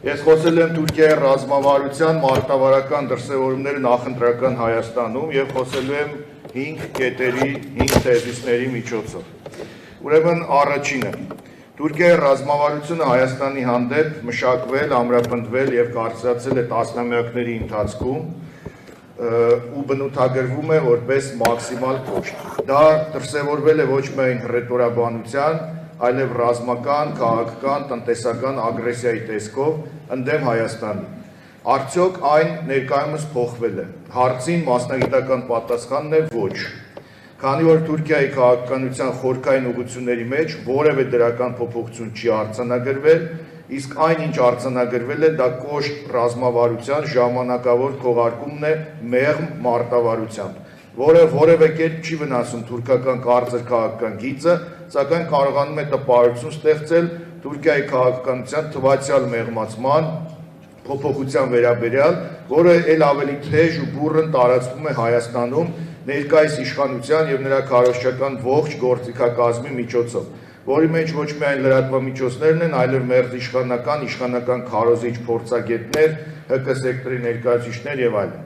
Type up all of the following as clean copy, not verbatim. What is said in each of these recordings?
Ես խոսել եմ Թուրքիայի ռազմավարության մարտավարական դրսևորումները նախընտրական Հայաստանում եւ խոսել եմ 5 կետերի, 5 թեզիսների միջոցով։ Ուրեմն առաջինը Թուրքիայի ռազմավարությունը Հայաստանի հանդեպ մշակվել, ամրապնդվել եւ կարծրացել է տասնամյակների ընթացքում ու բնութագրվում է որպես մաքսիմալ կոշտ։ Դա դրսևորվել է ոչ միայն հռետորաբանության, այլև ռազմական, քաղաքական, տնտեսական ագրեսիայի տեսքով ընդդեմ Հայաստանի։ Արդյոք այն ներկայումս փոխվել է։ Հարցին մասնագիտական պատասխանն է ոչ։ Քանի որ Թուրքիայի քաղաքականության խորքային ուղղությունների մեջ որևէ դրական փոփոխություն չի արձանագրվել, իսկ այն ինչ արձանագրվել է, դա կոշտ ռազմավարության ժամանակավոր քողարկումն է մեղմ մարտավարությամբ, որը որևէ կերպ չի վնասում թուրքական կարծր քաղաքական գիծը, սակայն կարողանում է տպավորություն ստեղծել Թուրքիայի քաղաքականության թվացյալ մեղմացման փոփոխության վերաբերյալ, որը ել ավելի թեժ ու բուռն տարածվում է Հայաստանում ներկայիս իշխանության եւ նրա քարոզչական ողջ գործիքակազմի միջոցով, որի մեջ ոչ միայն լրատվամիջոցներն են, այլև մերձ իշխանական քարոզիչ փորձագետներ, ՀԿ սեկտորի ներկայացուցիչներ եւ այլն։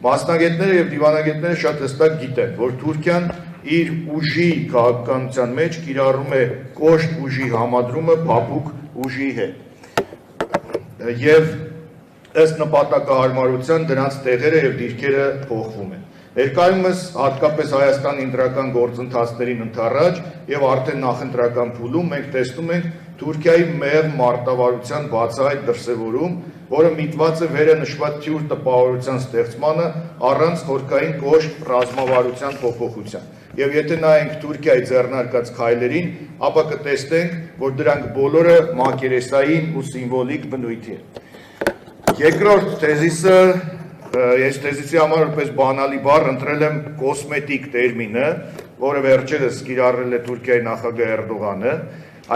Մասնագետները եւ դիվանագետները շատ հստակ գիտեն, որ Թուրքիան իր ուժի քաղաքականության մեջ կիրառում է կոշտ ուժի համադրումը փափուկ ուժի հետ։ Եվ ըստ նպատակահարմարության դրանց տեղերը եւ դիրքերը փոխվում են։ Ներկայումս հատկապես Հայաստանի ընտրական գործընթացներին ընդառաջ եւ արդեն նախընտրական փուլում մենք տեսնում ենք Թուրքիայի մեղմ մարտավարության բացահայտ դրսևորում, որը միտված է վերը նշված թյուր տպավորության ստեղծմանը առանց խորքային կոշտ ռազմավարության փոփոխության։ Եվ եթե նայենք Թուրքիայի ձեռնարկած քայլերին, ապա կտեսնենք, որ դրանք բոլորը մակերեսային ու սիմվոլիկ բնույթի են։ Երկրորդ թեզիսը ես թեզիսի համար որպես բանալի բառ ընտրել եմ կոսմետիկ տերմինը, որը վերջերս կիրառել է Թուրքիայի նախագահ Էրդողանը,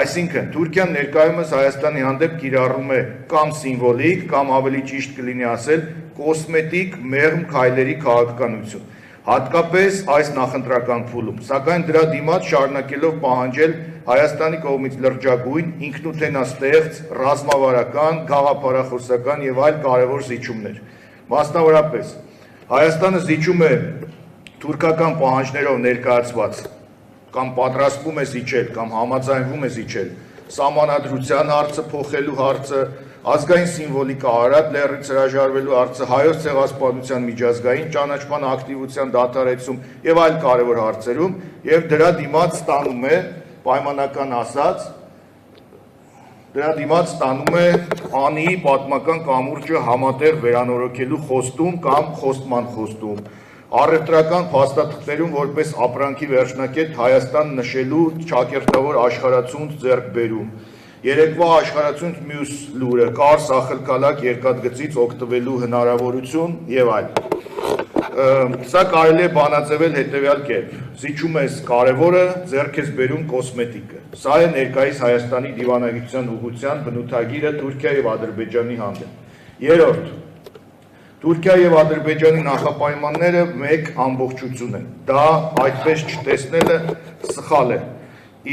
այսինքն Թուրքիան ներկայումս Հայաստանի հանդեպ կիրառում է կամ սիմվոլիկ, կամ ավելի ճիշտ կլինի ասել կոսմետիկ մեղմ քայլերի քաղաքականություն, հատկապես այս նախընտրական փուլում, սակայն դրա դիմաց շարունակելով պահանջել Հայաստանի կողմից լրջագույն, ինքնութենաստեղծ, ռազմավարական, գաղափարախոսական եւ այլ կարևոր զիջումներ։ Մասնավորապես, Հայաստանը զիջում է թուրքական պահանջներով ներկայացված կամ պատրաստվում է զիջել, կամ համաձայնվում է զիջել սահմանադրության հարցը փոխելու հարցը, ազգային սիմվոլիկա Արադ լեռից հրաժարվելու հարցը, հայոց ցեղասպանության միջազգային ճանաչման ակտիվության դադարեցում եւ այլ կարևոր հարցերում, եւ դրա դիմաց ստանում է պայմանական ասած անի պատմական կամուրջը համատեղ վերանորոգելու խոստում կամ խոստման խոստում, առևտրական փաստաթղթերում որպես ապրանքի վերջնակետ Հայաստան նշելու ճակերտավոր աշխարհացունց ձեռք բերում, երեկվա աշխարհացունց մյուս լուրը, կարս ախալքալակ երկաթգծից օգտվելու հնարավորություն եւ այլն։ Սա կարելի է բանաձևել հետևյալ կերպ. զիջում ես կարևորը, ձեռք ես բերում կոսմետիկը։ Սա է ներկայիս Հայաստանի դիվանագիտության ուղղության բնութագիրը Թուրքիա եւ Ադրբեջանի հանդեպ։ Երրորդ, Թուրքիա եւ Ադրբեջանի նախապայմանները մեկ ամբողջություն են։ Դա այդպես չտեսնելը սխալ է։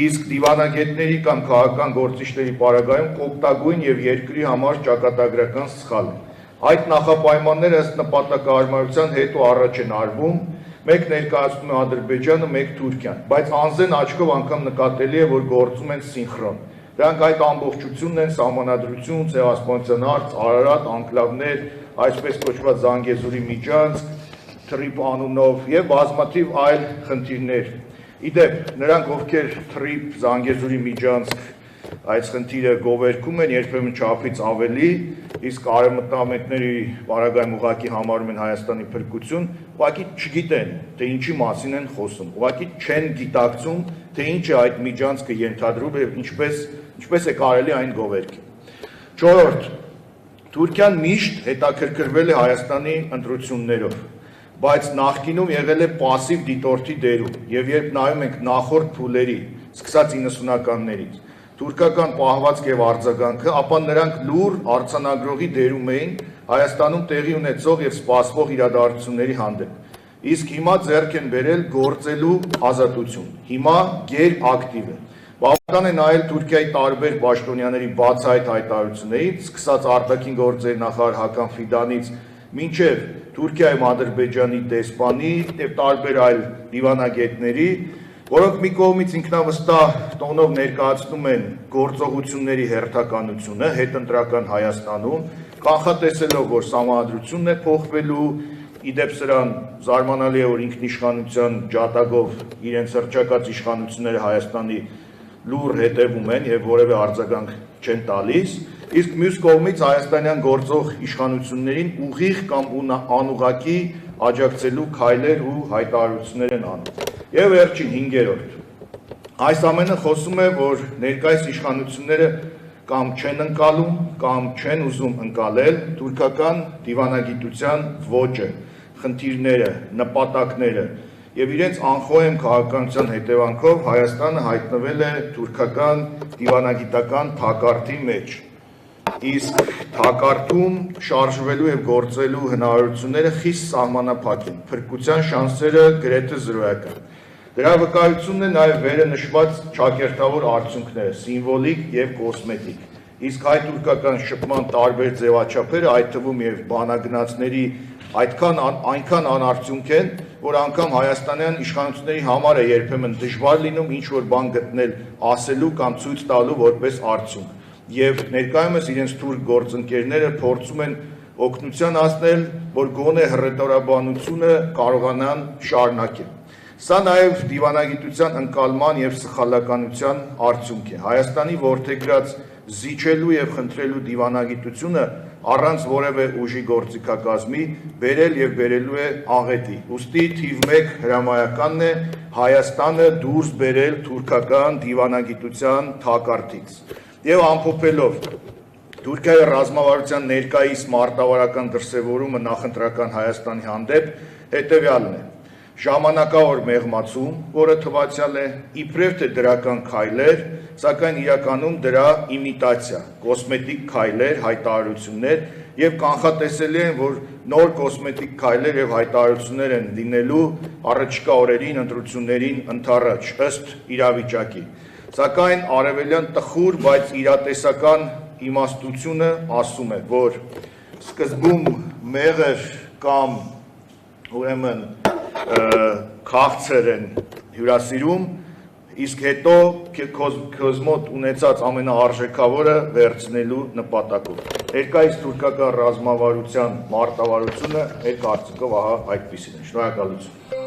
Իսկ դիվանագետների կամ քաղաքական գործիչների պարագայում կոպտագույն եւ երկրի համար ճակատագրական սխալ է։ Այդ նախապայմանները ըստ նպատակահարմարության հետո առաջ են արվում, մեկ ներկայացնում է Ադրբեջանը, մեկ Թուրքիան, բայց անզեն աչքով անգամ նկատելի է, որ գործում են սինխրոն։ Դրանք այդ ամբողջությունն են սահմանադրություն, ցեղասպանության հարց, Արարատ, անկլավներ, այսպես կոչված Զանգեզուրի միջանցք, Թրիպ անունով եւ բազմաթիվ այլ խնդիրներ։ Իդեպ, նրանք ովքեր Թրիպ, Զանգեզուրի միջանցք այս խնդիրը գովերքում են երբեմն չափից ավելի, իսկ արևմտամետների պարագայում ուղղակի համարում են Հայաստանի փրկություն, ուղղակի չգիտեն, թե ինչի մասին են խոսում, ուղղակի չեն գիտակցում, թե ինչ է այդ միջանցքը ենթադրում եւ ինչպես է կարելի այն գովերքի։ Չորրորդ, Թուրքիան միշտ հետաքրքրվել է Հայաստանի ընտրություններով, բայց նախկինում եղել է պասիվ դիտորդի դերում, եւ երբ նայում ենք նախորդ փուլերի, սկսած 90-ականներից, թուրքական պահվածք եւ արձագանքը, ապա նրանք լուր արձանագրողի դերում էին Հայաստանում տեղի ունեցող եւ սպասվող իրադարձությունների հանդեպ։ Իսկ հիմա ձեռք են բերել գործելու ազատություն։ Հիմա գեր ակտիվ է։ Բավական է նայել Թուրքիայի տարբեր պաշտոնյաների բացահայտ հայտարարություններից, սկսած արտաքին գործերի նախարար Հական Ֆիդանից մինչև Թուրքիայում Ադրբեջանի դեսպանի եւ տարբեր այլ դիվանագետների, որոնք մի կողմից ինքնավստահ տոնով ներկայացնում են գործողությունների հերթականությունը հետընտրական Հայաստանում, կանխատեսելով, որ սահմանադրությունն է փոխվելու, իդեպ սրան զարմանալի է, որ ինքնիշխանության ջատագով իրենց հռչակած իշխանությունները Հայաստանի լուր հետևում են եւ որևէ արձագանք չեն տալիս, իսկ մյուս կողմից հայաստանյան գործող իշխանություններին ուղիղ կամ անուղղակի աջակցելու քայլեր ու հայտարարություններ են անում։ Եվ վերջին 5-րդ։ Այս ամենը խոսում է, որ ներկայիս իշխանությունները կամ չեն ընկալում, կամ չեն ուզում ընկալել թուրքական դիվանագիտության ոճը, խնդիրները, նպատակները եւ իրենց անխոհեմ քաղաքականության հետևանքով Հայաստանը հայտնվել է թուրքական դիվանագիտական թակարդի մեջ։ Իսկ թակարդում շարժվելու եւ գործելու հնարավորությունները խիստ սահմանափակ են, փրկության շանսերը գրեթե զրոյական։ Դրա վկայությունն է նաեւ վերը նշված ճակերտավոր արդյունքները, սիմվոլիկ եւ կոսմետիկ։ Իսկ հայ-թուրքական շփման տարբեր ձևաչափերը, այդ թվում եւ բանագնացների այնքան անարդյունք են, որ անգամ հայաստանյան իշխանությունների համար է երբեմն դժվար լինում ինչ-որ բան գտնել, ասելու կամ ցույց տալու որպես արդյունք։ Եվ ներկայումս իրենց թուրք գործընկերները փորձում են օգնության հասնել, որ գոնե հռետորաբանությունը կարողանան շարունակել։ Սա նաև դիվանագիտության ընկալման եւ սխալականության արդյունք է։ Հայաստանի որդեգրած զիջելու եւ խնդրելու դիվանագիտությունը առանց որևէ ուժի գործիքակազմի բերել եւ բերելու է աղետի։ Ուստի թիվ 1 հրամայականն է Հայաստանը դուրս բերել թուրքական դիվանագիտության թակարդից։ Եվ ամփոփելով Թուրքիայի ռազմավարության ներկայիս մարտավարական դրսևորումը նախընտրական Հայաստանի հանդեպ հետևյալն է. ժամանակավոր մեղմացում, որը թվացյալ է, իբրև թե դրական քայլեր, սակայն իրականում դրա իմիտացիա, կոսմետիկ քայլեր, հայտարարություններ եւ կանխատեսելի են, որ նոր կոսմետիկ քայլեր եւ հայտարարություններ են լինելու առաջիկա օրերին ընտրություններին ընդառաջ, ըստ իրավիճակի։ Սակայն արևելյան տխուր, բայց իրատեսական իմաստությունը ասում է, որ սկզբում մեղր կամ ուրեմն քաղցր են հյուրասիրում, իսկ հետո քեզ մոտ ունեցած ամենաարժեքավորը վերցնելու նպատակով։ Ներկայիս թուրքական ռազմավարության մարտավարությունը այդ կարծիքով ահա այդպիսին է։ Շնորհակալություն։